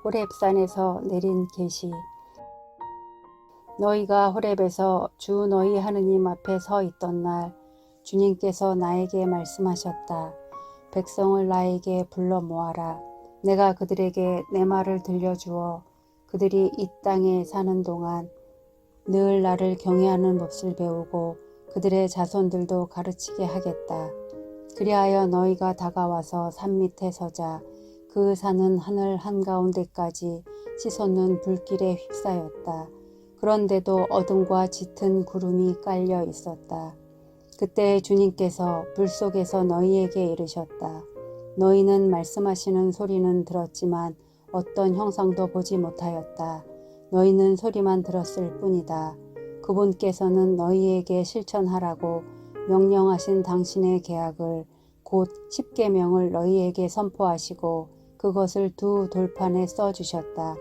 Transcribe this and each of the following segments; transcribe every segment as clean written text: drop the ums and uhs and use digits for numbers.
호렙산에서 내린 계시. 너희가 호렙에서 주 너희 하느님 앞에 서 있던 날 주님께서 나에게 말씀하셨다. 백성을 나에게 불러 모아라. 내가 그들에게 내 말을 들려주어 그들이 이 땅에 사는 동안 늘 나를 경외하는 몫을 배우고 그들의 자손들도 가르치게 하겠다. 그리하여 너희가 다가와서 산 밑에 서자. 그 산은 하늘 한가운데까지 치솟는 불길에 휩싸였다. 그런데도 어둠과 짙은 구름이 깔려 있었다. 그때 주님께서 불 속에서 너희에게 이르셨다. 너희는 말씀하시는 소리는 들었지만 어떤 형상도 보지 못하였다. 너희는 소리만 들었을 뿐이다. 그분께서는 너희에게 실천하라고 명령하신 당신의 계약을 곧 십계명을 너희에게 선포하시고 그것을 두 돌판에 써주셨다.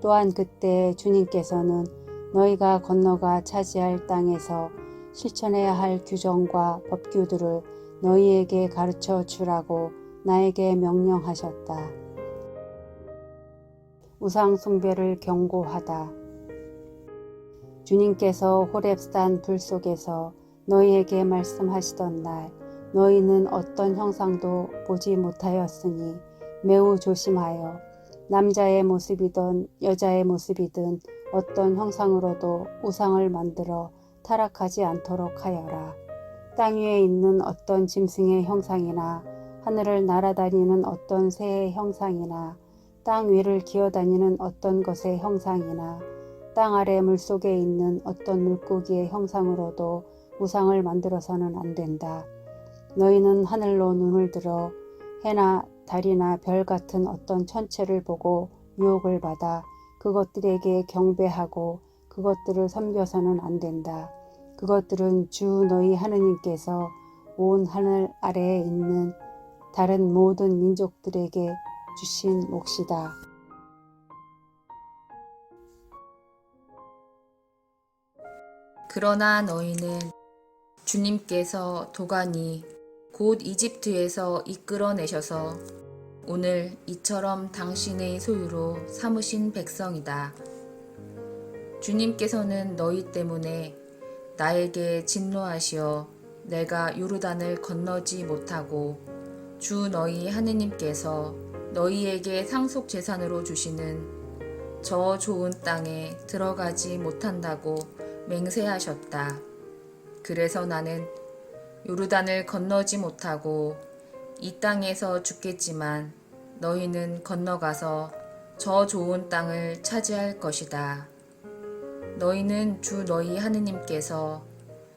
또한 그때 주님께서는 너희가 건너가 차지할 땅에서 실천해야 할 규정과 법규들을 너희에게 가르쳐 주라고 나에게 명령하셨다. 우상 숭배를 경고하다. 주님께서 호렙산 불 속에서 너희에게 말씀하시던 날 너희는 어떤 형상도 보지 못하였으니 매우 조심하여 남자의 모습이든 여자의 모습이든 어떤 형상으로도 우상을 만들어 타락하지 않도록 하여라. 땅 위에 있는 어떤 짐승의 형상이나 하늘을 날아다니는 어떤 새의 형상이나 땅 위를 기어다니는 어떤 것의 형상이나 땅 아래 물속에 있는 어떤 물고기의 형상으로도 우상을 만들어서는 안 된다. 너희는 하늘로 눈을 들어 해나 달이나 별 같은 어떤 천체를 보고 유혹을 받아 그것들에게 경배하고 그것들을 섬겨서는 안 된다. 그것들은 주 너희 하느님께서 온 하늘 아래에 있는 다른 모든 민족들에게 주신 몫이다. 그러나 너희는 주님께서 도가니 곧 이집트에서 이끌어내셔서 오늘 이처럼 당신의 소유로 삼으신 백성이다. 주님께서는 너희 때문에 나에게 진노하시어 내가 요르단을 건너지 못하고 주 너희 하느님께서 너희에게 상속 재산으로 주시는 저 좋은 땅에 들어가지 못한다고 맹세하셨다. 그래서 나는 요르단을 건너지 못하고 이 땅에서 죽겠지만 너희는 건너가서 저 좋은 땅을 차지할 것이다. 너희는 주 너희 하느님께서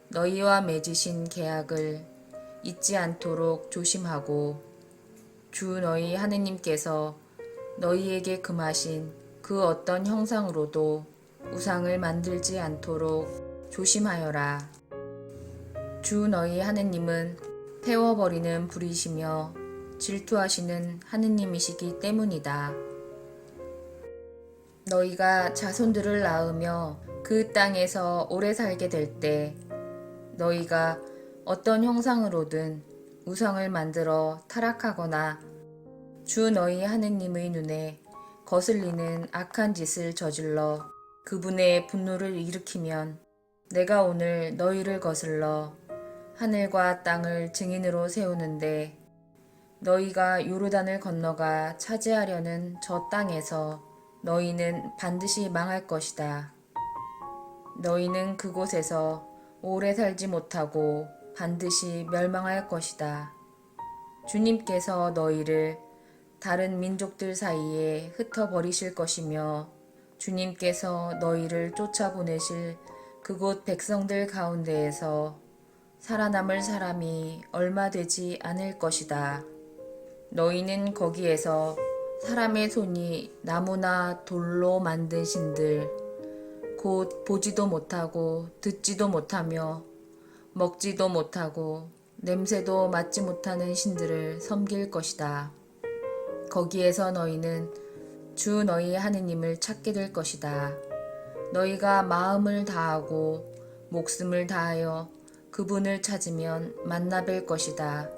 너희와 맺으신 계약을 잊지 않도록 조심하고 주 너희 하느님께서 너희에게 금하신 그 어떤 형상으로도 우상을 만들지 않도록 조심하여라. 주 너희 하느님은 태워버리는 불이시며 질투하시는 하느님이시기 때문이다. 너희가 자손들을 낳으며 그 땅에서 오래 살게 될 때 너희가 어떤 형상으로든 우상을 만들어 타락하거나 주 너희 하느님의 눈에 거슬리는 악한 짓을 저질러 그분의 분노를 일으키면 내가 오늘 너희를 거슬러 하늘과 땅을 증인으로 세우는데 너희가 요르단을 건너가 차지하려는 저 땅에서 너희는 반드시 망할 것이다. 너희는 그곳에서 오래 살지 못하고 반드시 멸망할 것이다. 주님께서 너희를 다른 민족들 사이에 흩어버리실 것이며 주님께서 너희를 쫓아보내실 그곳 백성들 가운데에서 살아남을 사람이 얼마 되지 않을 것이다. 너희는 거기에서 사람의 손이 나무나 돌로 만든 신들, 곧 보지도 못하고 듣지도 못하며 먹지도 못하고 냄새도 맡지 못하는 신들을 섬길 것이다. 거기에서 너희는 주 너희 하느님을 찾게 될 것이다. 너희가 마음을 다하고 목숨을 다하여 그분을 찾으면 만나 뵐 것이다.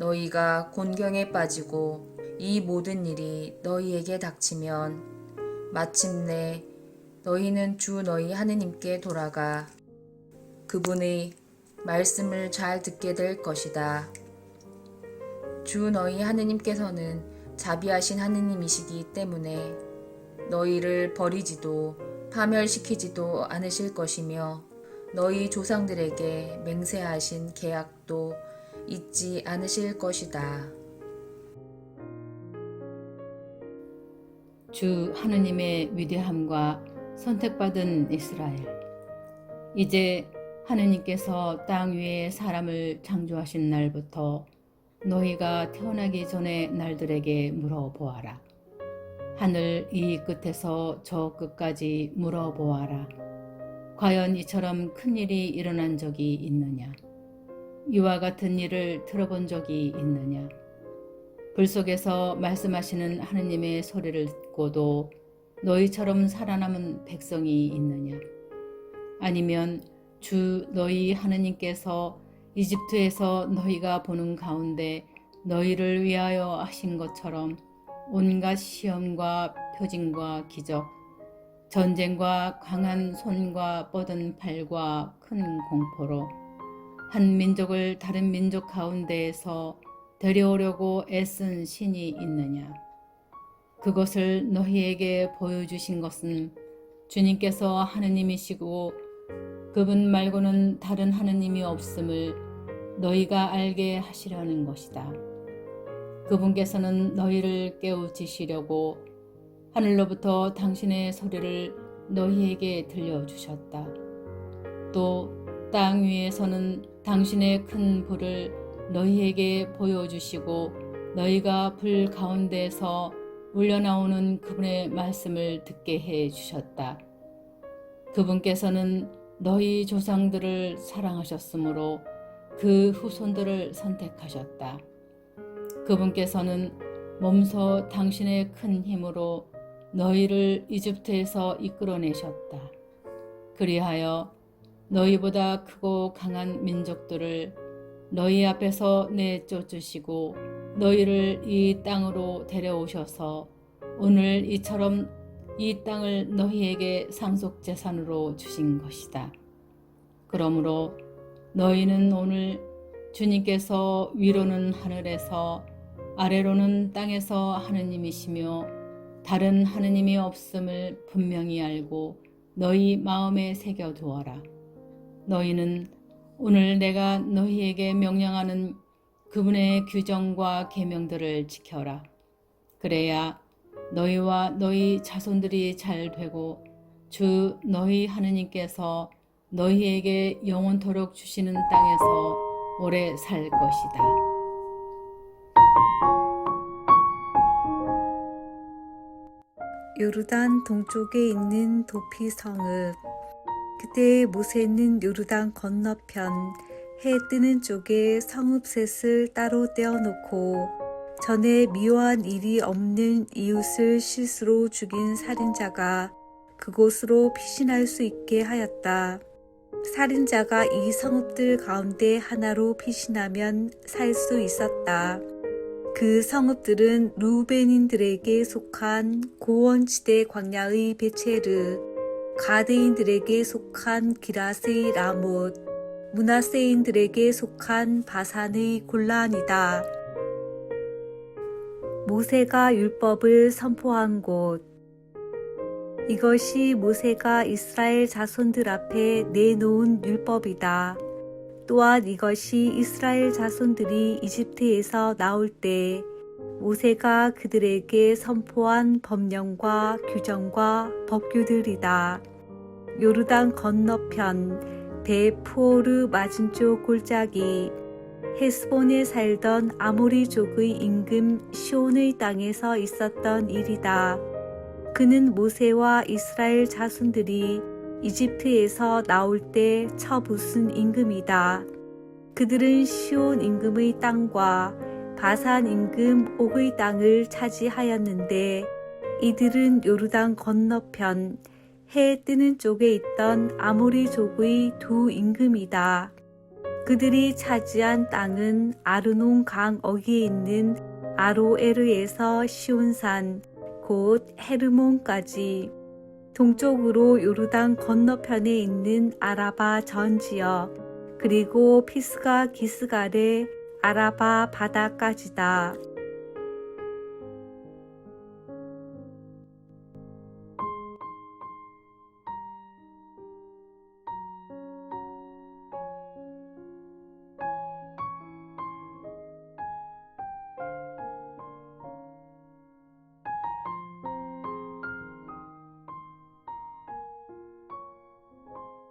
너희가 곤경에 빠지고 이 모든 일이 너희에게 닥치면 마침내 너희는 주 너희 하느님께 돌아가 그분의 말씀을 잘 듣게 될 것이다. 주 너희 하느님께서는 자비하신 하느님이시기 때문에 너희를 버리지도 파멸시키지도 않으실 것이며 너희 조상들에게 맹세하신 계약도 잊지 않으실 것이다. 주 하느님의 위대함과 선택받은 이스라엘. 이제 하느님께서 땅 위에 사람을 창조하신 날부터 너희가 태어나기 전의 날들에게 물어보아라. 하늘 이 끝에서 저 끝까지 물어보아라. 과연 이처럼 큰 일이 일어난 적이 있느냐? 이와 같은 일을 들어본 적이 있느냐? 불 속에서 말씀하시는 하느님의 소리를 듣고도 너희처럼 살아남은 백성이 있느냐? 아니면 주 너희 하느님께서 이집트에서 너희가 보는 가운데 너희를 위하여 하신 것처럼 온갖 시험과 표징과 기적, 전쟁과 강한 손과 뻗은 팔과 큰 공포로 한 민족을 다른 민족 가운데에서 데려오려고 애쓴 신이 있느냐? 그것을 너희에게 보여주신 것은 주님께서 하느님이시고 그분 말고는 다른 하느님이 없음을 너희가 알게 하시려는 것이다. 그분께서는 너희를 깨우치시려고 하늘로부터 당신의 소리를 너희에게 들려주셨다. 또 땅 위에서는 당신의 큰 불을 너희에게 보여주시고 너희가 불 가운데에서 울려나오는 그분의 말씀을 듣게 해 주셨다. 그분께서는 너희 조상들을 사랑하셨으므로 그 후손들을 선택하셨다. 그분께서는 몸소 당신의 큰 힘으로 너희를 이집트에서 이끌어내셨다. 그리하여 너희보다 크고 강한 민족들을 너희 앞에서 내쫓으시고 너희를 이 땅으로 데려오셔서 오늘 이처럼 이 땅을 너희에게 상속재산으로 주신 것이다. 그러므로 너희는 오늘 주님께서 위로는 하늘에서 아래로는 땅에서 하느님이시며 다른 하느님이 없음을 분명히 알고 너희 마음에 새겨두어라. 너희는 오늘 내가 너희에게 명령하는 그분의 규정과 계명들을 지켜라. 그래야 너희와 너희 자손들이 잘 되고 주 너희 하느님께서 너희에게 영원토록 주시는 땅에서 오래 살 것이다. 요르단 동쪽에 있는 도피 성읍. 그때 모세는 요르단 건너편 해 뜨는 쪽에 성읍 셋을 따로 떼어놓고 전에 미워한 일이 없는 이웃을 실수로 죽인 살인자가 그곳으로 피신할 수 있게 하였다. 살인자가 이 성읍들 가운데 하나로 피신하면 살 수 있었다. 그 성읍들은 루베닌들에게 속한 고원지대 광야의 베체르, 가드인들에게 속한 기라스의 라못, 므낫세인들에게 속한 바산의 골란이다. 모세가 율법을 선포한 곳. 이것이 모세가 이스라엘 자손들 앞에 내놓은 율법이다. 또한 이것이 이스라엘 자손들이 이집트에서 나올 때 모세가 그들에게 선포한 법령과 규정과 법규들이다. 요르단 건너편 베푸오르 맞은쪽 골짜기 헤스본에 살던 아모리족의 임금 시온의 땅에서 있었던 일이다. 그는 모세와 이스라엘 자손들이 이집트에서 나올 때 처부순 임금이다. 그들은 시온 임금의 땅과 바산 임금 옥의 땅을 차지하였는데 이들은 요르단 건너편 해 뜨는 쪽에 있던 아모리족의 두 임금이다. 그들이 차지한 땅은 아르논 강 어귀에 있는 아로에르에서 시온산 곧 헤르몬까지, 동쪽으로 요르단 건너편에 있는 아라바 전 지역, 그리고 피스가 기스갈의 아라바 바다까지다.